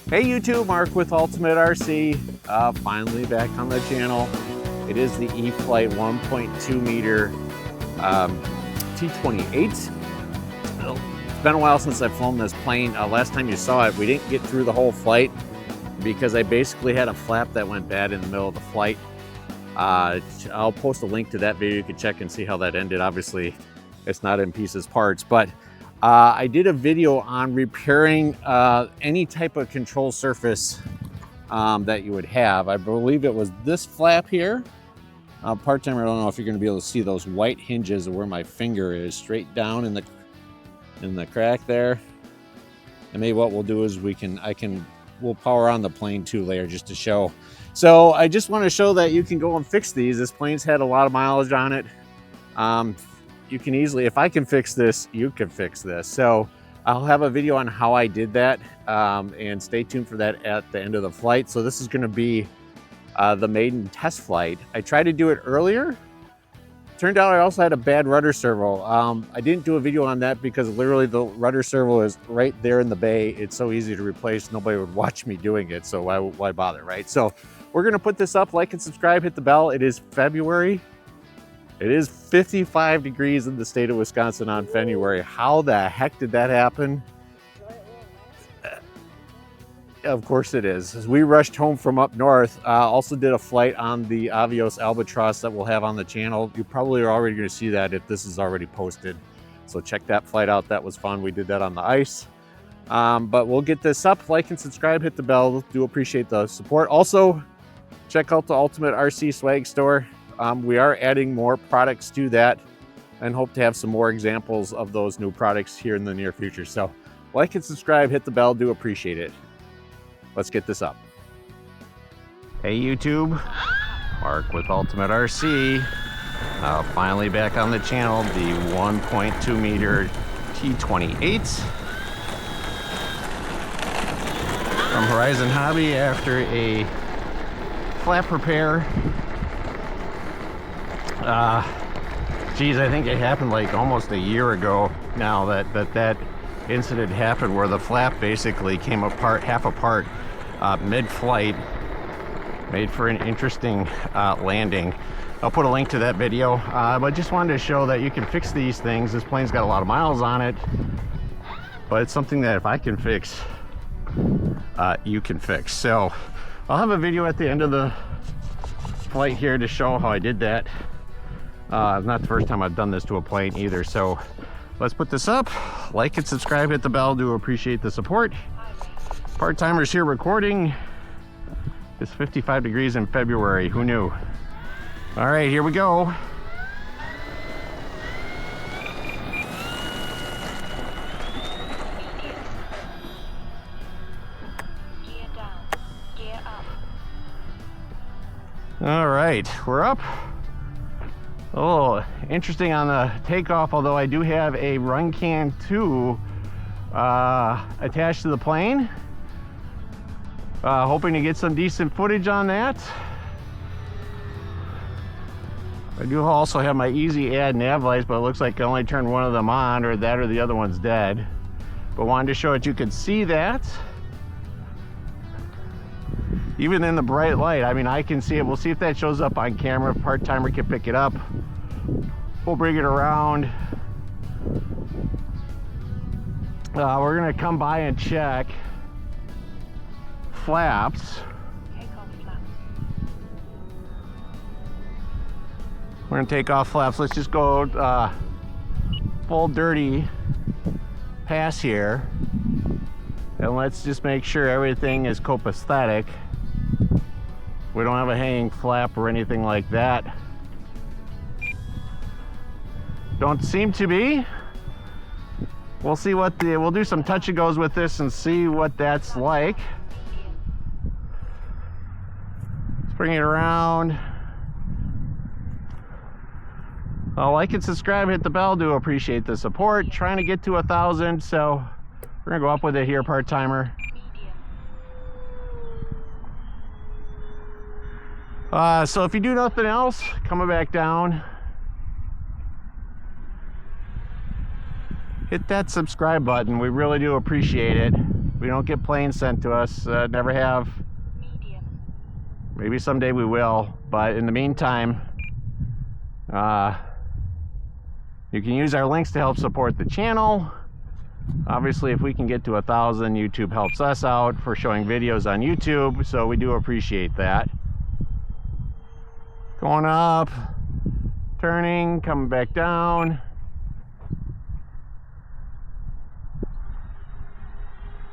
Hey YouTube, Mark with Ultimate RC, finally back on the channel. It is the Eflite 1.2 meter T28. It's been a while since I've flown this plane. Last time you saw it, we didn't get through the whole flight because I basically had a flap that went bad in the middle of the flight. I'll post a link to that video. You can check and see how that ended. Obviously, it's not in pieces parts, but I did a video on repairing any type of control surface that you would have. I believe it was this flap here. Part-timer, I don't know if you're going to be able to see those white hinges of where my finger is, straight down in the crack there. And maybe what we'll do is we'll power on the plane too later just to show. So I just want to show that you can go and fix these. This plane's had a lot of mileage on it. You can easily, if I can fix this, you can fix this. So I'll have a video on how I did that, and stay tuned for that at the end of the flight. So this is going to be the maiden test flight. I tried to do it earlier. Turned out I also had a bad rudder servo. I didn't do a video on that because literally the rudder servo is right there in the bay. It's so easy to replace. Nobody would watch me doing it, so why bother, right? So we're going to put this up. Like and subscribe, hit the bell. It is February. It is 55 degrees in the state of Wisconsin on February. How the heck did that happen? Of course it is. As we rushed home from up north, also did a flight on the Avios Albatross that we'll have on the channel. You probably are already going to see that if this is already posted. So check that flight out. That was fun. We did that on the ice. But we'll get this up. Like and subscribe, hit the bell. Do appreciate the support. Also, check out the Ultimate RC swag store. We are adding more products to that and hope to have some more examples of those new products here in the near future. So like and subscribe, hit the bell, do appreciate it. Let's get this up. Hey YouTube, Mark with Ultimate RC. Finally back on the channel, the 1.2 meter T28 from Horizon Hobby after a flap repair. Geez, I think it happened like almost a year ago now that incident happened where the flap basically came apart, half apart, mid-flight. Made for an interesting landing. I'll put a link to that video, but just wanted to show that you can fix these things. This plane's got a lot of miles on it, but it's something that if I can fix, you can fix. So I'll have a video at the end of the flight here to show how I did that. Not the first time I've done this to a plane either, so let's put this up. Like and subscribe, hit the bell. Do appreciate the support. Part-timers here recording. It's 55 degrees in February. Who knew? All right, here we go. Gear down, gear up. All right, we're up. Oh, interesting on the takeoff, although I do have a Runcam 2 attached to the plane. Hoping to get some decent footage on that. I do also have my easy add nav lights, but it looks like I only turned one of them on, or that or the other one's dead. But wanted to show that you could see that. Even in the bright light, I mean, I can see it. We'll see if that shows up on camera. Part-timer can pick it up. We'll bring it around. We're gonna come by and check flaps. Take off flaps. We're gonna take off flaps. Let's just go full dirty pass here. And let's just make sure everything is copacetic. We don't have a hanging flap or anything like that. Don't seem to be. We'll see what we'll do some touch and goes with this and see what that's like. Let's bring it around. Like and subscribe, hit the bell, do appreciate the support. Trying to get to 1,000, so we're gonna go up with it here, part-timer. So if you do nothing else, coming back down, hit that subscribe button. We really do appreciate it. We don't get planes sent to us, never have. Medium. Maybe someday we will, but in the meantime, you can use our links to help support the channel. Obviously, if we can get to 1,000, YouTube helps us out for showing videos on YouTube, so we do appreciate that. Going up, turning, coming back down.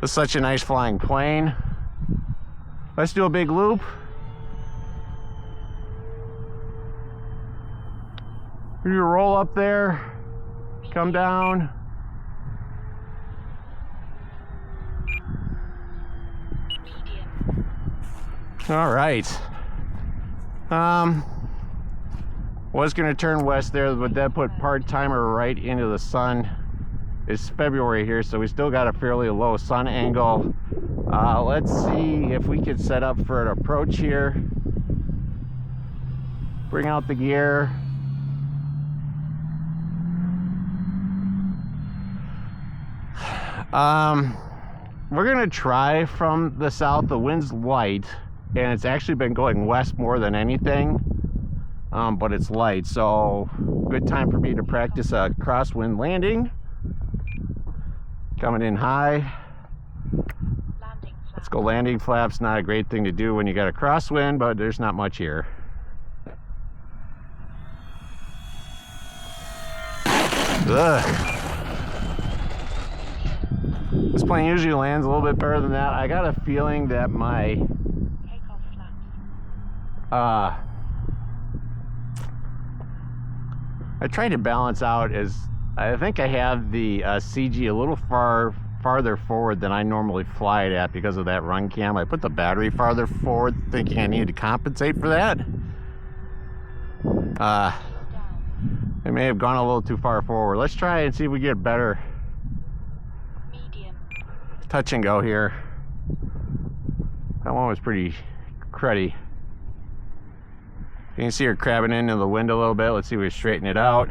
It's such a nice flying plane. Let's do a big loop. You roll up there, come down. Medium. All right. Was gonna turn west there, but that put part-timer right into the sun. It's February here, so we still got a fairly low sun angle. Let's see if we could set up for an approach here. Bring out the gear. We're gonna try from the south. The wind's light, and it's actually been going west more than anything, but it's light, so good time for me to practice a crosswind landing. Coming in high. Landing flap. Let's go landing flaps. Not a great thing to do when you got a crosswind, but there's not much here. Ugh. This plane usually lands a little bit better than that. I got a feeling that my Takeoff flaps. I tried to balance out as I think I have the CG a little farther forward than I normally fly it at because of that Runcam. I put the battery farther forward thinking I needed to compensate for that. Down. I may have gone a little too far forward. Let's try and see if we get better Medium. touch and go here. That one was pretty cruddy. You can see her crabbing into the wind a little bit. Let's see if we straighten it out.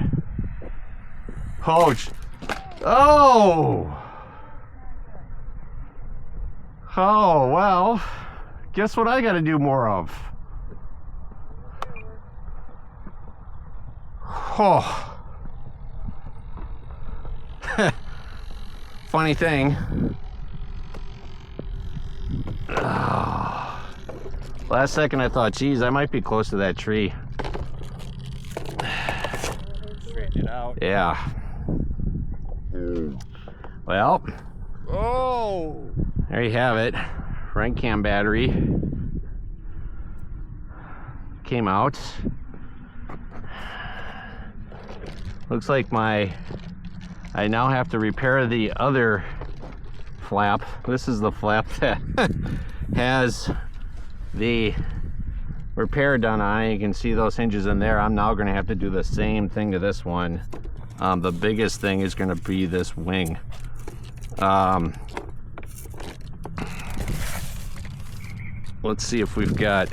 Oh! Oh! Oh, well, guess what I gotta do more of? Oh. Funny thing. Oh. Last second I thought, geez, I might be close to that tree. Straighten it out. Yeah. Well. Oh! There you have it. Runcam battery came out. Looks like I now have to repair the other flap. This is the flap that has the repair done on it. You can see those hinges in there. I'm now going to have to do the same thing to this one. The biggest thing is going to be this wing. Let's see if we've got,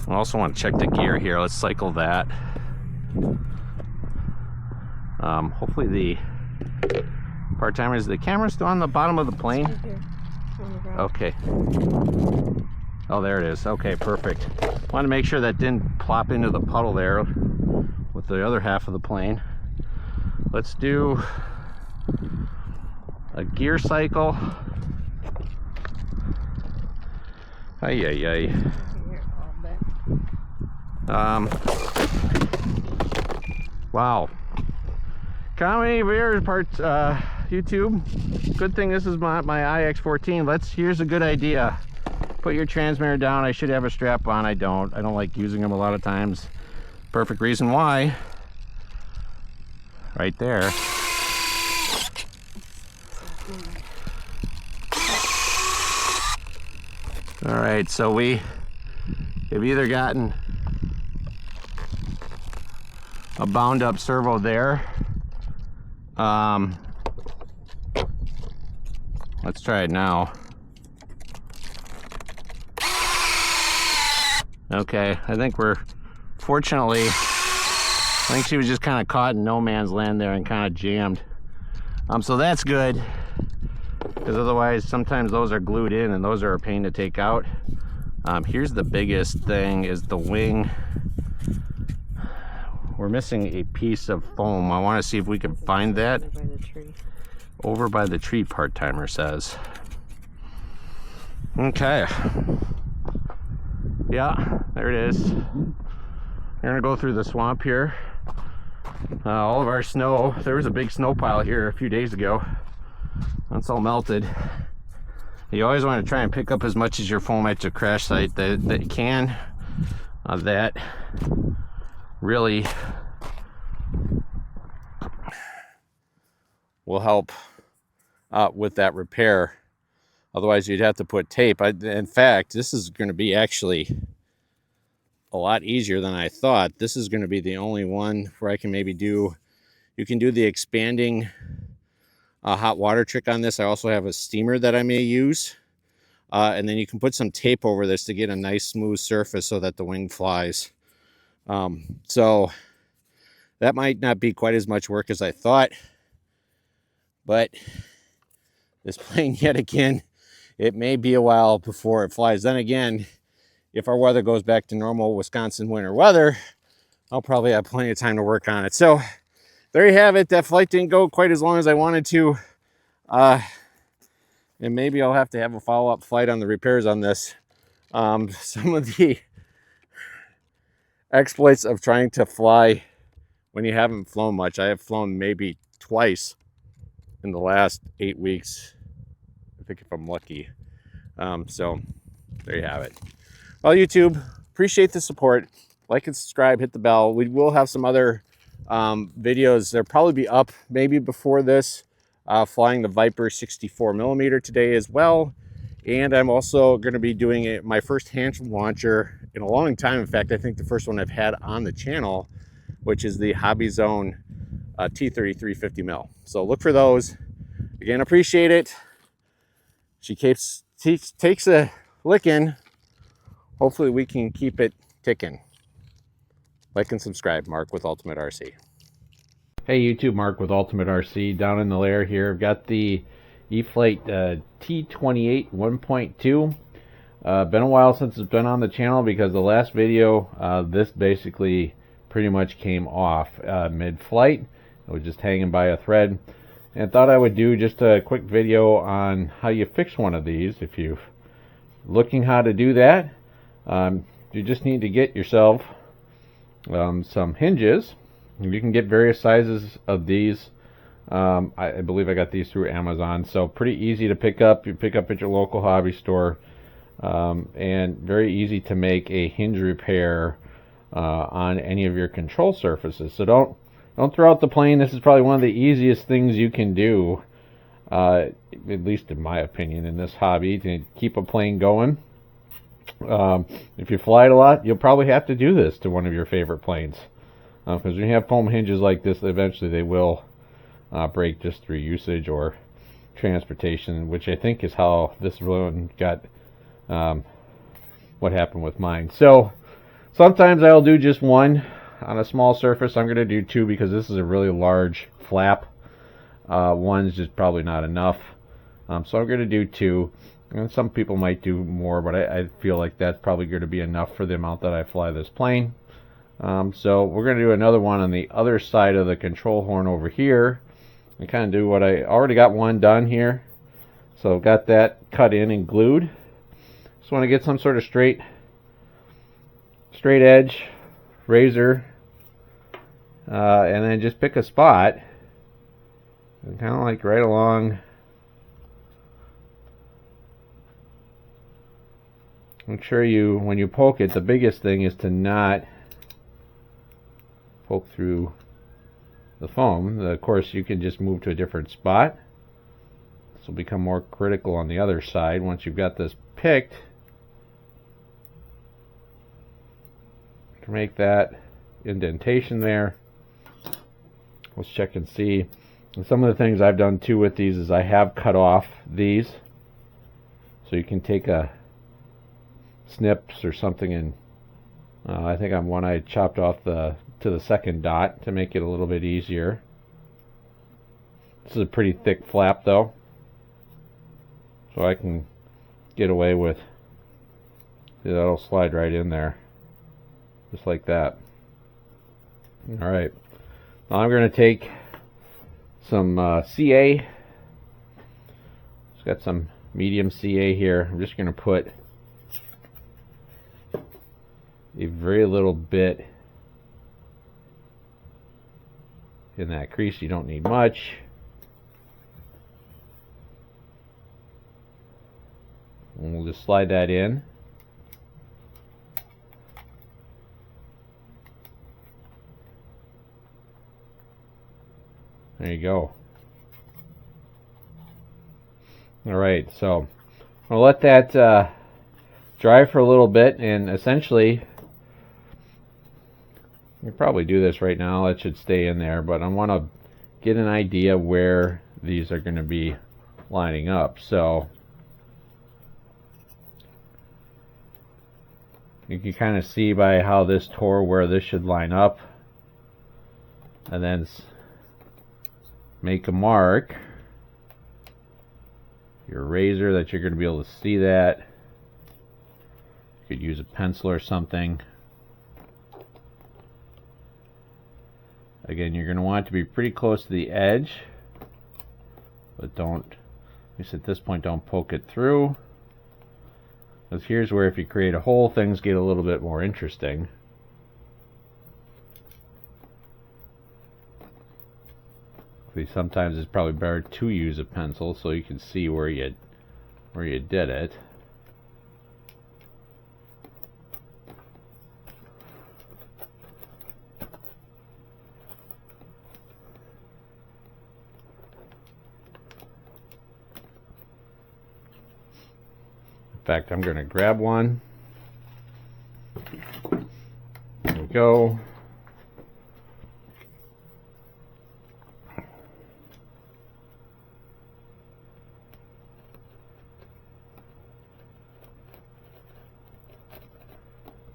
I also want to check the gear here. Let's cycle that. Hopefully the part-timer, is the camera still on the bottom of the plane? Right here, on the ground. Okay. Oh, there it is. Okay, perfect. Want to make sure that didn't plop into the puddle there with the other half of the plane. Let's do a gear cycle. Ay, ay, ay. Here, all back. Wow. Comedy viewers parts, YouTube. Good thing this is my IX14. Here's a good idea. Put your transmitter down. I should have a strap on. I don't like using them a lot of times. Perfect reason why. Right there. All right, so we have either gotten a bound up servo there. Let's try it now. Okay, I think fortunately, I think she was just kind of caught in no man's land there and kind of jammed. So that's good. because otherwise sometimes those are glued in and those are a pain to take out. Here's the biggest thing is the wing. We're missing a piece of foam. I want to see if we can find that. Over by the tree. Over by the tree, part-timer says. Okay. Yeah, there it is. We're gonna go through the swamp here. All of our snow, there was a big snow pile here a few days ago. That's all melted. You always want to try and pick up as much as your foam at your crash site that you can. That really will help with that repair. Otherwise you'd have to put tape. In fact, this is going to be actually a lot easier than I thought. This is going to be the only one where I can maybe do, you can do the expanding hot water trick on this. I also have a steamer that I may use. And then you can put some tape over this to get a nice smooth surface so that the wing flies. So that might not be quite as much work as I thought. But this plane, yet again, it may be a while before it flies. Then again, if our weather goes back to normal Wisconsin winter weather, I'll probably have plenty of time to work on it. So there you have it. That flight didn't go quite as long as I wanted to. And maybe I'll have to have a follow-up flight on the repairs on this. Some of the exploits of trying to fly when you haven't flown much. I have flown maybe twice in the last 8 weeks, I think, if I'm lucky. So there you have it. Well, YouTube, appreciate the support. Like and subscribe, hit the bell. We will have some other videos. They'll probably be up maybe before this. Flying the Viper 64mm today as well. And I'm also going to be doing my first Hinge launcher in a long time. In fact, I think the first one I've had on the channel, which is the Hobby Zone T33 50mm. So look for those. Again, appreciate it. She takes a licking. Hopefully we can keep it ticking. Like and subscribe. Mark with Ultimate RC. Hey YouTube, Mark with Ultimate RC down in the lair here. I've got the Eflite T28 1.2. Been a while since it's been on the channel because the last video, this basically pretty much came off mid-flight. It was just hanging by a thread. And I thought I would do just a quick video on how you fix one of these. If you're looking how to do that, you just need to get yourself some hinges. You can get various sizes of these. I believe I got these through Amazon, so pretty easy to pick up. You pick up at your local hobby store, and very easy to make a hinge repair on any of your control surfaces. So don't throw out the plane. This is probably one of the easiest things you can do, at least in my opinion, in this hobby, to keep a plane going. If you fly it a lot, you'll probably have to do this to one of your favorite planes. Because when you have foam hinges like this, eventually they will break just through usage or transportation, which I think is how this one got, what happened with mine. So sometimes I'll do just one on a small surface. I'm going to do two because this is a really large flap. One's just probably not enough. So I'm going to do two. And some people might do more, but I feel like that's probably going to be enough for the amount that I fly this plane. So we're going to do another one on the other side of the control horn over here. And kind of do what I already got one done here. So got that cut in and glued. Just want to get some sort of straight edge razor, and then just pick a spot, and kind of like right along. Make sure you, when you poke it, the biggest thing is to not poke through the foam. Of course, you can just move to a different spot. This will become more critical on the other side once you've got this picked. To make that indentation there. Let's check and see. And some of the things I've done too with these is I have cut off these, so you can take a snips or something, and I think on one I chopped off to the second dot to make it a little bit easier. This is a pretty thick flap though. So I can get away with, see, that'll slide right in there. Just like that. Alright. Now I'm going to take some CA. It's got some medium CA here. I'm just going to put a very little bit in that crease. You don't need much. And we'll just slide that in. There you go. Alright, so I'll let that dry for a little bit, and essentially, you probably do this right now, it should stay in there, but I want to get an idea where these are going to be lining up. So you can kind of see by how this tore where this should line up, and then make a mark, your razor, that you're going to be able to see that. You could use a pencil or something. Again, you're going to want it to be pretty close to the edge, but don't, at least at this point, don't poke it through. Because here's where if you create a hole, things get a little bit more interesting. See, sometimes it's probably better to use a pencil so you can see where you did it. In fact, I'm going to grab one. There we go.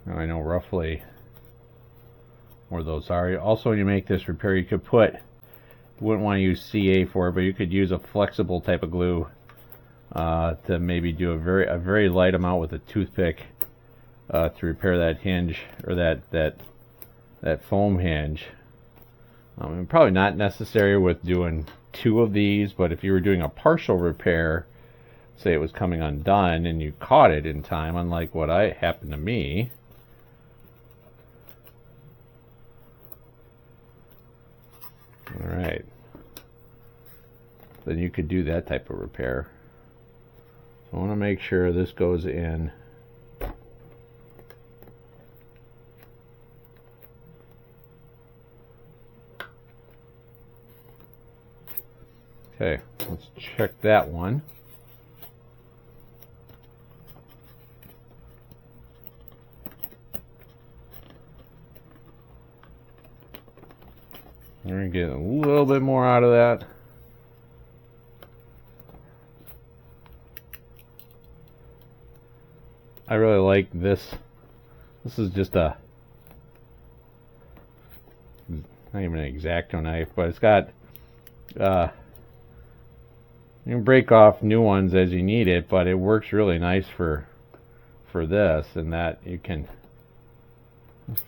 Now I know roughly where those are. Also, when you make this repair, you could put, you wouldn't want to use CA for it, but you could use a flexible type of glue to maybe do a very light amount with a toothpick to repair that hinge, or that foam hinge. Probably not necessary with doing 2 of these, but if you were doing a partial repair, say it was coming undone and you caught it in time, unlike what happened to me. Alright, then you could do that type of repair. So I want to make sure this goes in. Okay, let's check that one. We're going to get a little bit more out of that. I really like this. This is just a, not even an X-Acto knife, but it's got, you can break off new ones as you need it, but it works really nice for this, and that you can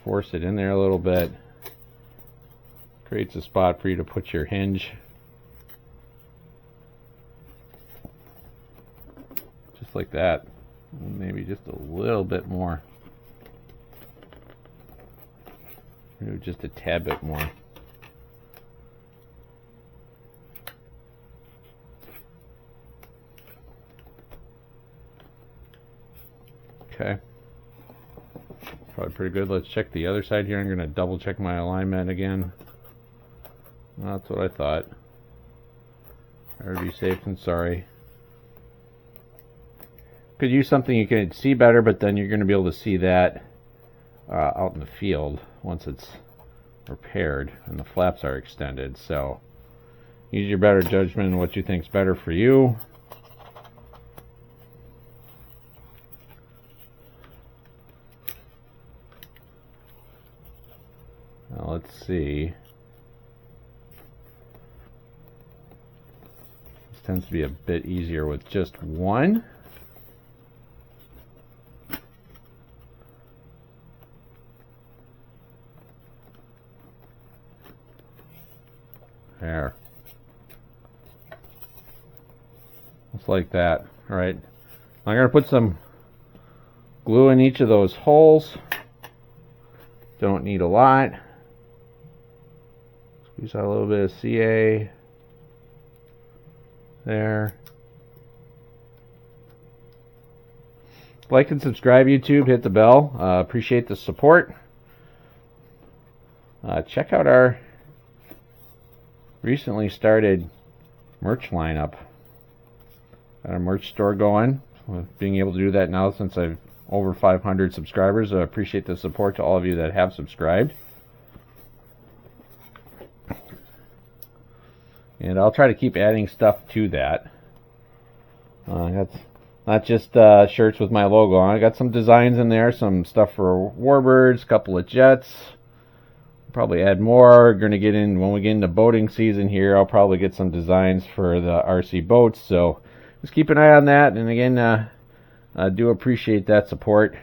force it in there a little bit. Creates a spot for you to put your hinge. Just like that. Maybe just a little bit more. Maybe just a tad bit more. Okay. Probably pretty good. Let's check the other side here. I'm going to double check my alignment again. That's what I thought. Better be safe than sorry. Could use something you can see better, but then you're going to be able to see that out in the field once it's repaired and the flaps are extended. So use your better judgment on what you think is better for you. Now let's see. tends to be a bit easier with just one. There. Just like that. All right. I'm going to put some glue in each of those holes. Don't need a lot. Squeeze out a little bit of CA. There. Like and subscribe, YouTube. Hit the bell. Appreciate the support. Check out our recently started merch lineup. Got a merch store going. With being able to do that now since I've over 500 subscribers. I appreciate the support to all of you that have subscribed. And I'll try to keep adding stuff to that. That's not just shirts with my logo on. I got some designs in there, some stuff for warbirds, a couple of jets. Probably add more. Going to get in when we get into boating season here. I'll probably get some designs for the RC boats. So just keep an eye on that. And again, I do appreciate that support.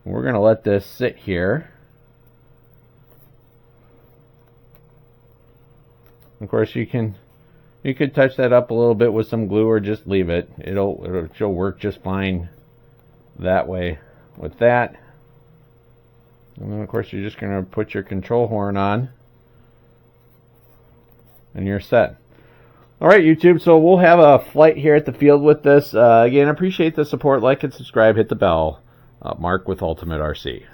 We're going to let this sit here. Of course, you could touch that up a little bit with some glue or just leave it. It'll work just fine that way with that. And then, of course, you're just going to put your control horn on, and you're set. All right, YouTube, so we'll have a flight here at the field with this. Again, I appreciate the support. Like and subscribe. Hit the bell. Mark with Ultimate RC.